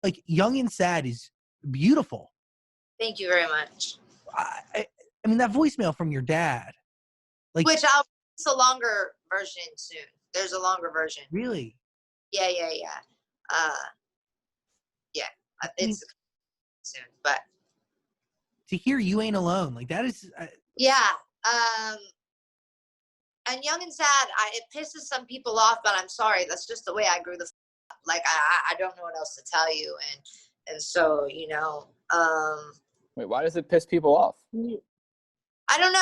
like Young and Sad is beautiful. Thank you very much. I mean, that voicemail from your dad, like, which I'll release a longer version soon. There's a longer version. really? Yeah. Yeah, it's soon, but to hear You Ain't Alone, like that is yeah. And Young and Sad, it pisses some people off, but I'm sorry, that's just the way I grew the up. Like I don't know what else to tell you, and so Wait, why does it piss people off? I don't know.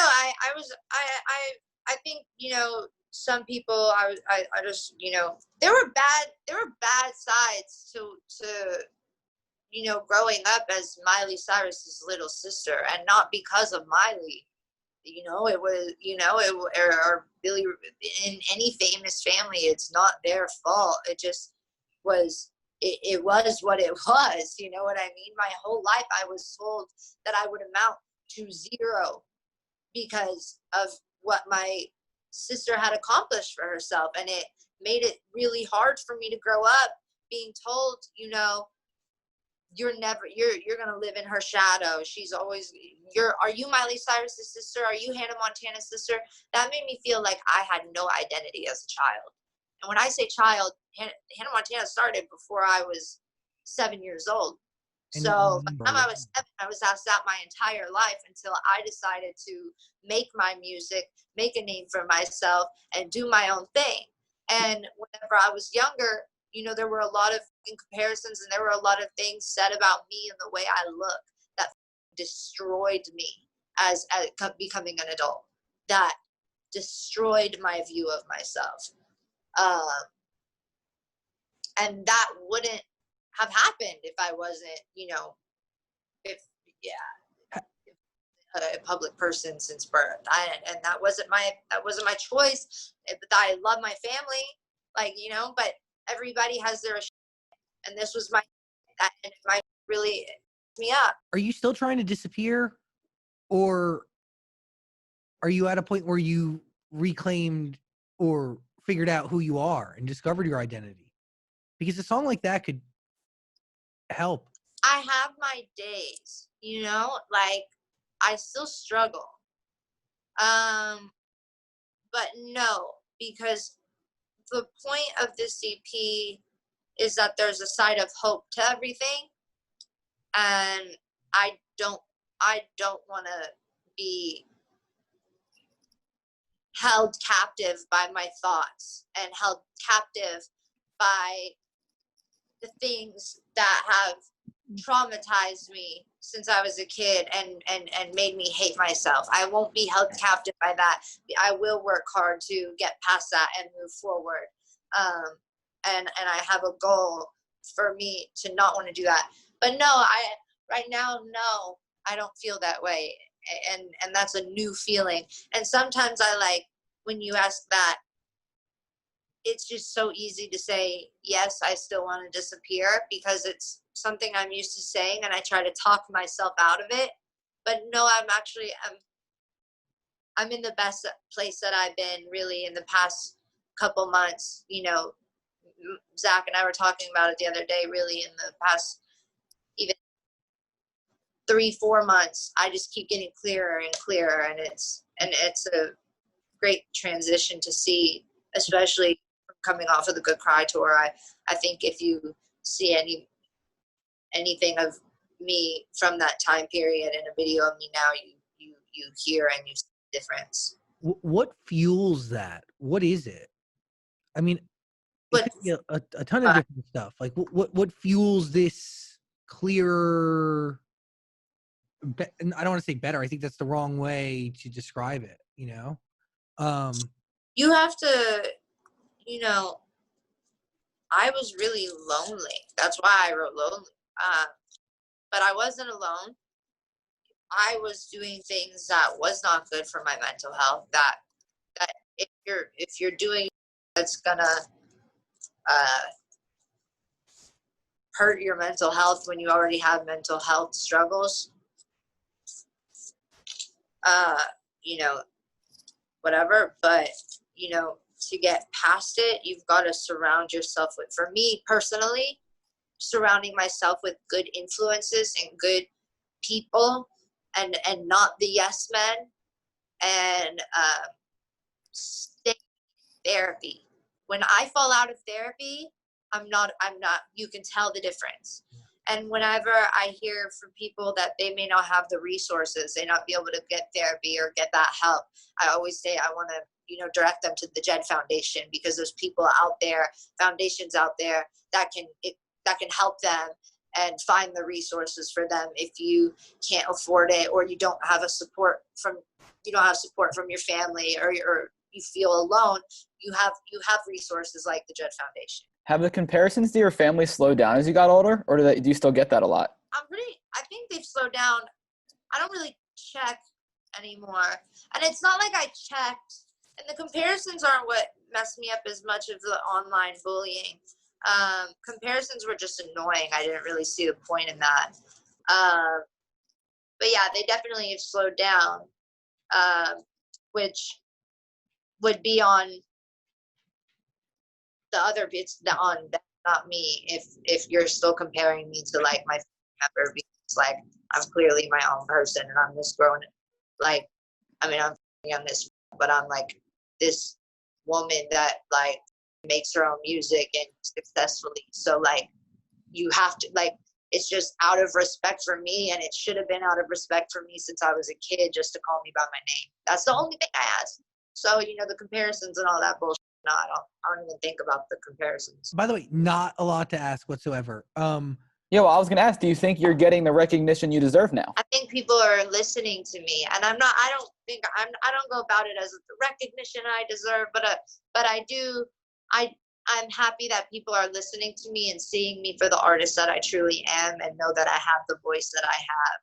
I think some people I just there were bad sides to growing up as Miley Cyrus's little sister, and not because of Miley. It was, or Billy, in any famous family, it's not their fault. It just was, it was what it was. You know what I mean? My whole life I was told that I would amount to zero because of what my sister had accomplished for herself. And it made it really hard for me to grow up being told, you're going to live in her shadow. She's always, are you Miley Cyrus's sister? Are you Hannah Montana's sister? That made me feel like I had no identity as a child. And when I say child, Hannah Montana started before I was 7 years old. So by the time I was 7, I was asked that my entire life until I decided to make my music, make a name for myself, and do my own thing. And whenever I was younger, there were a lot of comparisons, and there were a lot of things said about me and the way I look that destroyed me as becoming an adult. That destroyed my view of myself. And that wouldn't have happened if I wasn't, a public person since birth. And that wasn't my choice. But I love my family, but everybody has their, and this was my, and it might really me up. Are you still trying to disappear, or are you at a point where you reclaimed or figured out who you are and discovered your identity? Because a song like that could help. I have my days, like I still struggle. But no, because the point of this EP is that there's a side of hope to everything. And I don't want to be held captive by my thoughts and held captive by the things that have traumatized me since I was a kid and made me hate myself. I won't be held captive by that. I will work hard to get past that and move forward. And I have a goal for me to not want to do that. But no, right now, I don't feel that way. And that's a new feeling. And sometimes when you ask that, it's just so easy to say, yes, I still want to disappear, because it's something I'm used to saying, and I try to talk myself out of it. But no, I'm in the best place that I've been really in the past couple months. Zach and I were talking about it the other day, really in the past even 3-4 months, I just keep getting clearer and clearer. And it's a great transition to see, especially coming off of the Good Cry tour. I think if you see anything of me from that time period in a video of me now, you hear and you see the difference. What fuels that? What is it? I mean, a ton of different stuff. Like what fuels this clearer? I don't want to say better. I think that's the wrong way to describe it. You have to, I was really lonely. That's why I wrote Lonely. But I wasn't alone. I was doing things that was not good for my mental health. That if you're doing that's gonna hurt your mental health when you already have mental health struggles, whatever. But to get past it, you've got to surround yourself with. For me personally, surrounding myself with good influences and good people, and not the yes men, and stay in therapy. When I fall out of therapy, I'm not, you can tell the difference. And whenever I hear from people that they may not have the resources, they not be able to get therapy or get that help, I always say I want to, direct them to the Jed Foundation, because there's people out there, foundations out there that can help them and find the resources for them if you can't afford it, or you don't have support from your family, or you feel alone. You have resources like the Jed Foundation. Have the comparisons to your family slowed down as you got older, or do you still get that a lot? I think they've slowed down. I don't really check anymore. And it's not like I checked, and the comparisons aren't what messed me up as much of the online bullying. Comparisons were just annoying. I didn't really see the point in that. But yeah, they definitely have slowed down, which would be on the other, not me. If you're still comparing me to like my family member, because like I'm clearly my own person, and I'm this grown, like, I mean, I'm this, but I'm like this woman that like makes her own music and successfully. So like, you have to, like, it's just out of respect for me, and it should have been out of respect for me since I was a kid, just to call me by my name. That's the only thing I ask. So, the comparisons and all that bullshit, no, I don't even think about the comparisons. By the way, not a lot to ask whatsoever. Yeah, well, I was going to ask, do you think you're getting the recognition you deserve now? I think people are listening to me, and I don't go about it as the recognition I deserve, but I'm happy that people are listening to me and seeing me for the artist that I truly am, and know that I have the voice that I have,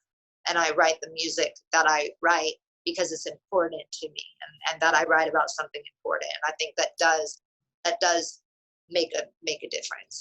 and I write the music that I write because it's important to me, and that I write about something important. And I think that does make a difference.